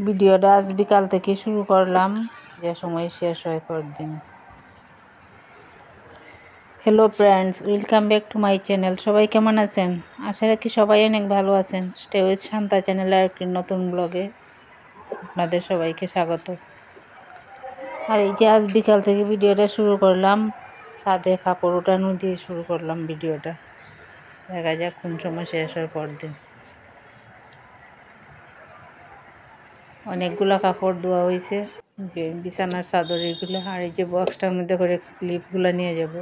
ভিডিওটা আজ বিকাল থেকে শুরু করলাম, যে সময় শেষ হয় পরদিন। Hello friends, welcome back to my channel. সবাই কেমন আছেন? আশা রাখি সবাই অনেক ভালো আছেন। স্টে উইথ শান্তা চ্যানেলের একটি নতুন ব্লগে আপনাদের সবাইকে স্বাগত। আর এই যে আজ বিকাল থেকে ভিডিওটা শুরু করলাম, ছাদে কাপড় ওঠানো দিয়ে শুরু করলাম ভিডিওটা। দেখা যাক কোন সময় শেষ হয় পরদিন। অনেকগুলো কাপড় ধোয়া হয়েছে, বিছানার চাদর এগুলো। আর এই যে বক্সটার মধ্যে করে ক্লিপগুলো নিয়ে যাব।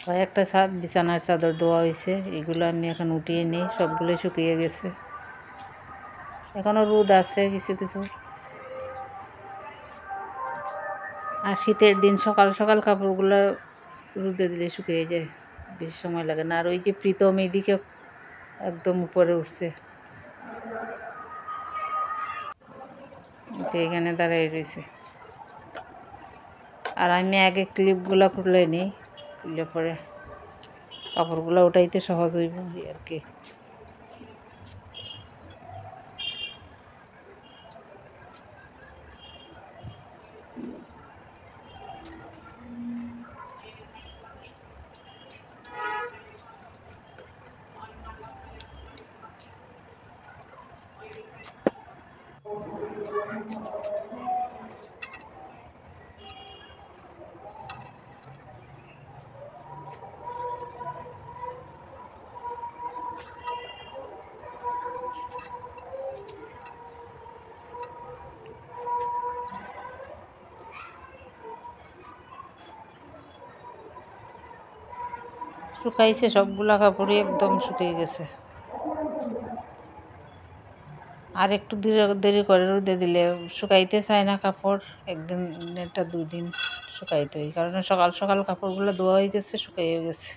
কয়েকটা বিছানার চাদর ধোয়া হয়েছে, এগুলো আমি এখন উঠিয়ে নিই। সবগুলো শুকিয়ে গেছে, এখনও রোদ আছে কিছু কিছু। আর শীতের দিন সকাল সকাল কাপড়গুলো রোদে দিলে শুকিয়ে যায়, বেশি সময় লাগে না। আর ওই যে প্রীতম এইদিকে একদম উপরে উঠছে, এখানে দাঁড়াই রয়েছে। আর আমি আগে ক্লিপগুলো খুলে নিই, খুলে পরে কাপড়গুলো ওঠাইতে সহজ হইব আর কি। শুকাইছে, সবগুলা কাপড়ই একদম শুকিয়ে গেছে। আর একটু দেরি করে রোদে দিলে শুকাইতে চায় না কাপড়। একদিন এটা 2 দিন শুকাইতে হয়, কারণ সকাল সকাল কাপড়গুলো ধোয়া হয়ে গেছে, শুকাইয়ে গেছে।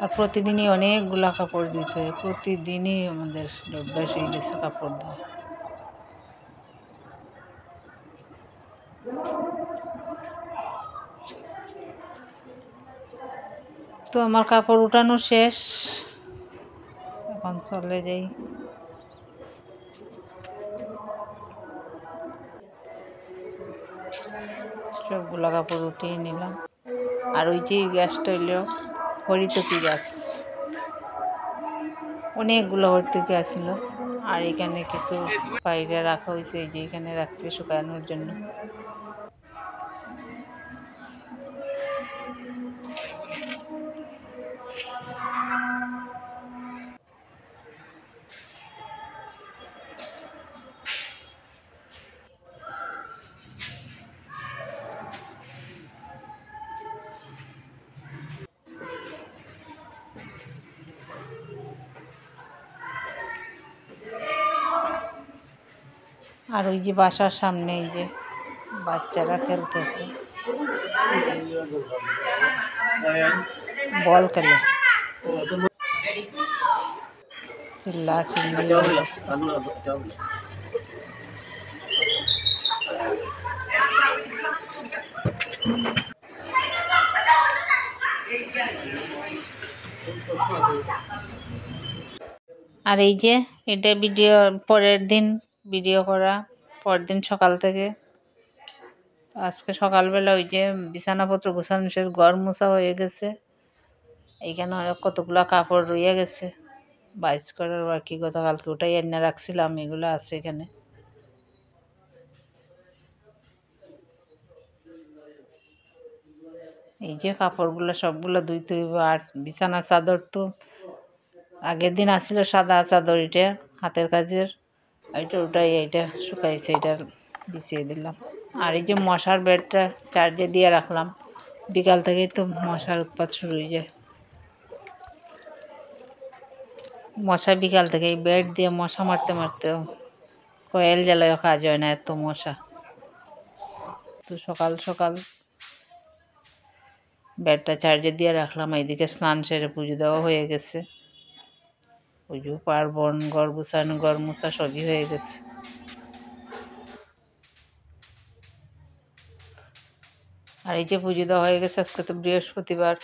আর প্রতিদিনই অনেকগুলা কাপড় ধুইতে হয়, প্রতিদিনই আমাদের অভ্যাস হয়ে গেছে কাপড় ধোয়া। তো আমার কাপড় উঠানো শেষ, এখন চলে যাই। সবগুলো কাপড় উঠিয়ে নিলাম। আর ওই যে গাছটা হইল হরিতকি গাছ, অনেকগুলো হরিতকি আসছিল। আর এখানে কিছু বাইরে রাখা হয়েছে, এই যে এখানে রাখছে শুকানোর জন্য। আর ওই যে বাসার সামনে এই যে বাচ্চারা খেলতেছে, বল খেলে, চিল্লা চিল্লি অবস্থা। আর এই যে এটা ভিডিও, পরের দিন ভিডিও করা, পরদিন সকাল থেকে। আজকে সকালবেলা ওই যে বিছানাপত্র গোছানো শেষ, ঘর মোছা হয়ে গেছে। এইখানে কতগুলা কাপড় রয়ে গেছে, বাইশ করার বাকি, গতকালকে ওটাই এনে রাখছিলাম, এগুলো আছে এখানে। এই যে কাপড়গুলো সবগুলো ধুইতে হইব। আর বিছানার চাদর তো আগের দিন আসছিল সাদা চাদর, এটা হাতের কাজের, এইটা ওটাই, এইটা শুকাইছে, এটা বিছিয়ে দিলাম। আর এই যে মশার বেডটা চার্জে দিয়ে রাখলাম, বিকাল থেকেই তো মশার উৎপাত শুরু হয়ে যায়। মশা বিকাল থেকে এই বেড দিয়ে মশা মারতে মারতে কয়েল জ্বালায় কাজ হয় না, এত মশা। তো সকাল সকাল বেডটা চার্জে দিয়ে রাখলাম। এইদিকে স্নান সেরে পুজো দেওয়া হয়ে গেছে, পুজো পার্বণ, ঘর গুছানো, ঘর মোছা সবই হয়ে গেছে। আর এই যে পুজো দেওয়া হয়ে গেছে, আজকে তো বৃহস্পতিবার।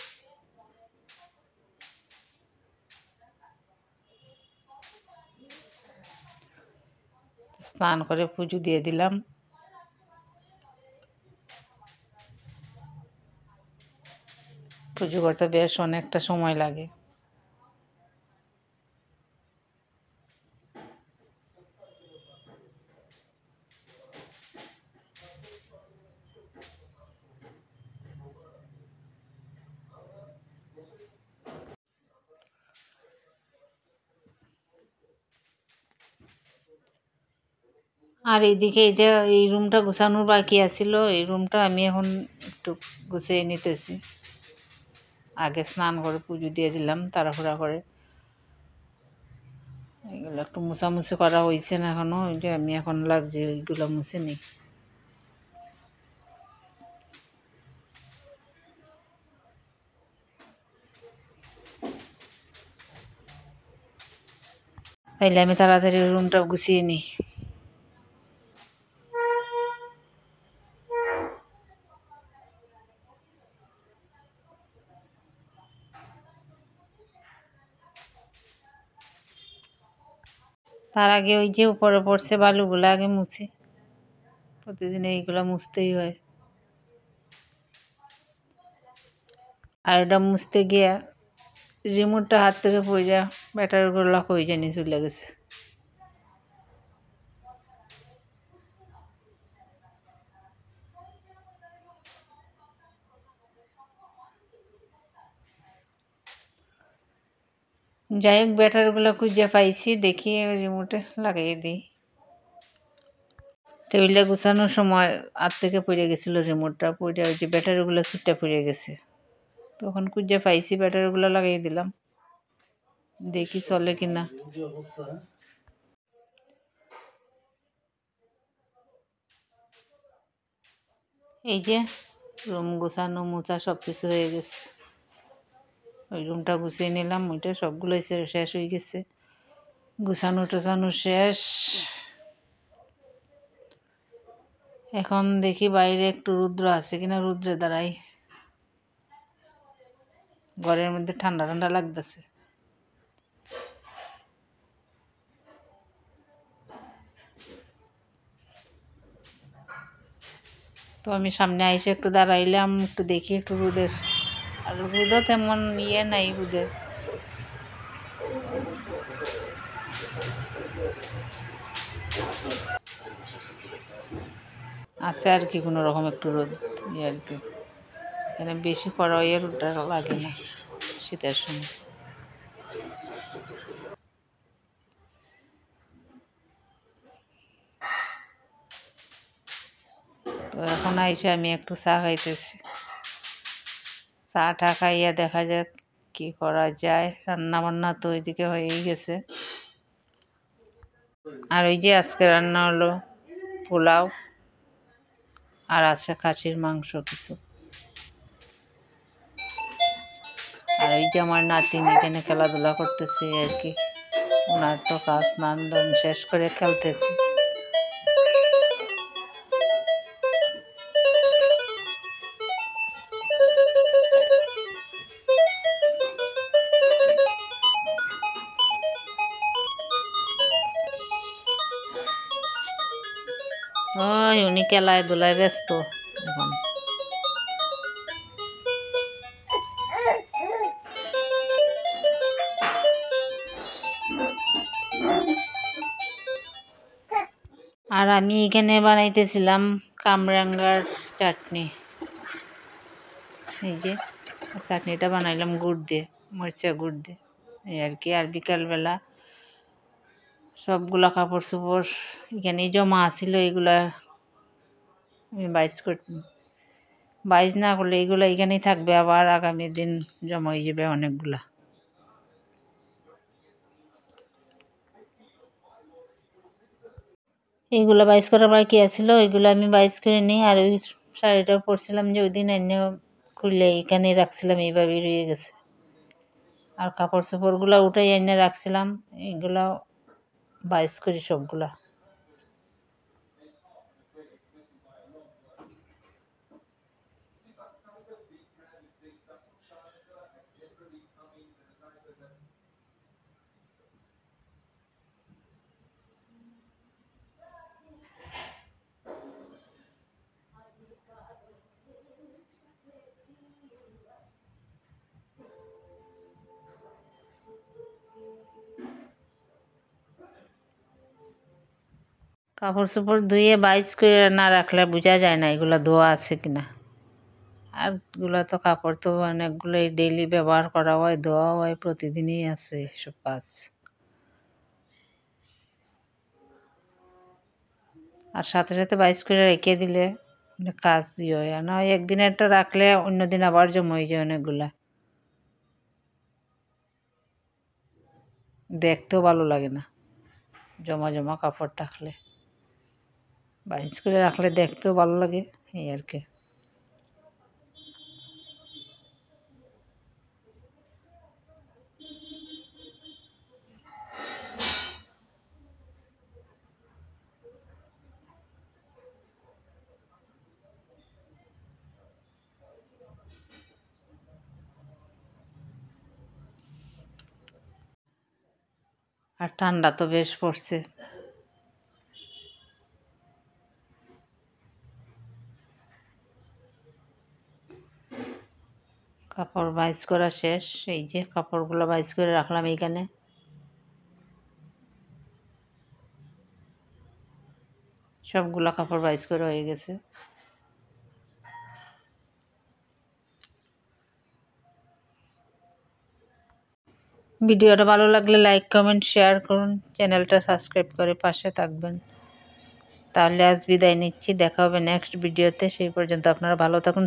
স্নান করে পুজো দিয়ে দিলাম। পুজো করতে বেশ অনেকটা সময় লাগে। আর এইদিকে এটা এই রুমটা গুছানোর বাকি আছিল, এই রুমটা আমি এখন একটু গুছিয়ে নিতেছি। আগে স্নান করে পুজো দিয়ে দিলাম তাড়াহুড়া করে। এগুলো একটু মুছামুছি করা হয়েছে না এখনও, ওই যে আমি এখন লাগছে এইগুলো মুছে নিই। তাইলে আমি তাড়াতাড়ি রুমটা গুছিয়ে নিই। তার আগে ওই যে উপরে পড়ছে বালুগুলো আগে মুছি, প্রতিদিন এইগুলো মুছতেই হয়। আর এটা মুছতে গিয়া রিমোটটা হাত থেকে পড়ে যা, ব্যাটারিগুলো কই জানি চলে গেছে। যাই হোক, ব্যাটারিগুলো খুঁজে পাইছি, দেখি রিমোটে লাগিয়ে দিই। টেবিলে গুছানোর সময় হাত থেকে পড়ে গেছিলো রিমোটটা, পড়ে ওই যে ব্যাটারিগুলো ছুটে পড়ে গেছে। তখন খুঁজে পাইছি, ব্যাটারিগুলো লাগিয়ে দিলাম, দেখি চলে কিনা। এই যে রুম গুছানো মোছা সব কিছু হয়ে গেছে। ওই রুমটা গুছিয়ে নিলাম, ওইটা সবগুলোই শেষ হয়ে গেছে, গুছানো টোছানো শেষ। এখন দেখি বাইরে একটু রুদ্র আছে কিনা, রুদ্রে দাঁড়াই। ঘরের মধ্যে ঠান্ডা ঠান্ডা লাগতেছে। তো আমি সামনে আইসে একটু দাঁড়াইলাম, একটু দেখি একটু রোদের। আর রোদও তেমন ইয়ে নাই রোদের। আছে আর কি, কোনো রকম একটু রোদ ইয়ে আর কি। এখানে বেশি কড়া ইয়ে রোদটা লাগে না শীতের সময়। তো এখন আইসে আমি একটু চা খাইতেছি। চা টা খাইয়া দেখা যাক কি করা যায়। রান্না বান্না তো ওইদিকে হয়েই গেছে। আর ওই যে আজকে রান্না হলো পোলাও, আর আছে খাসির মাংস কিছু। আর ওই যে আমার নাতিন এখানে খেলাধুলা করতেছে আর কি, ওনার তো কাজ স্নান দান শেষ করে খেলতেছে। ওই উনি খেলায় ধুলায় ব্যস্ত এখন। আর আমি এখানে বানাইতেছিলাম কামরাঙ্গার চাটনি। এই যে চাটনিটা বানাইলাম গুড় দিয়ে, মরিচা গুড় দিয়ে, এই আর কি। আর বিকালবেলা সবগুলা কাপড় চোপড় এখানেই জমা আছিল, এগুলা আমি বাইজ না করলে এগুলো এখানেই থাকবে, আবার আগামী দিন জমা হয়ে যাবে অনেকগুলা। এইগুলো বাইজ করার বাকি আছিল, ওইগুলো আমি বাইজ করে নিই। আর ওই শাড়িটা পরছিলাম যে ওই দিন এনে খুললে এখানে রাখছিলাম, এইভাবেই রয়ে গেছে। আর কাপড় চোপড়গুলো উঠাই এনে রাখছিলাম, এইগুলো বাইজ করি সবগুলা। কাপড় চোপড় ধুয়ে বাইজ করে না রাখলে বোঝা যায় না এগুলো ধোয়া আছে কিনা। আর এগুলো তো কাপড় তো অনেকগুলোই ডেইলি ব্যবহার করা হয়, ধোয়া হয়, প্রতিদিনই আছে সব কাজ। আর সাথে সাথে বাইজ করে রেখে দিলে কাজ হয়, আর না হয় একদিনেরটা রাখলে অন্যদিন আবার জমা হয়ে যায় অনেকগুলা, দেখতেও ভালো লাগে না জমা জমা কাপড় থাকলে। বাইজ করে রাখলে দেখতেও ভালো লাগে, এই আর কি। আর ঠান্ডা তো বেশ পড়ছে। কাপড় বাইজ করা শেষ, এই যে কাপড়গুলো বাইজ করে রাখলাম এইখানে। সবগুলো কাপড় বাইজ করে হয়ে গেছে। ভিডিওটা ভালো লাগলে লাইক কমেন্ট শেয়ার করুন, চ্যানেলটা সাবস্ক্রাইব করে পাশে থাকবেন। তাহলে আজ বিদায় নিচ্ছি, দেখা হবে নেক্সট ভিডিওতে। সেই পর্যন্ত আপনারা ভালো থাকুন।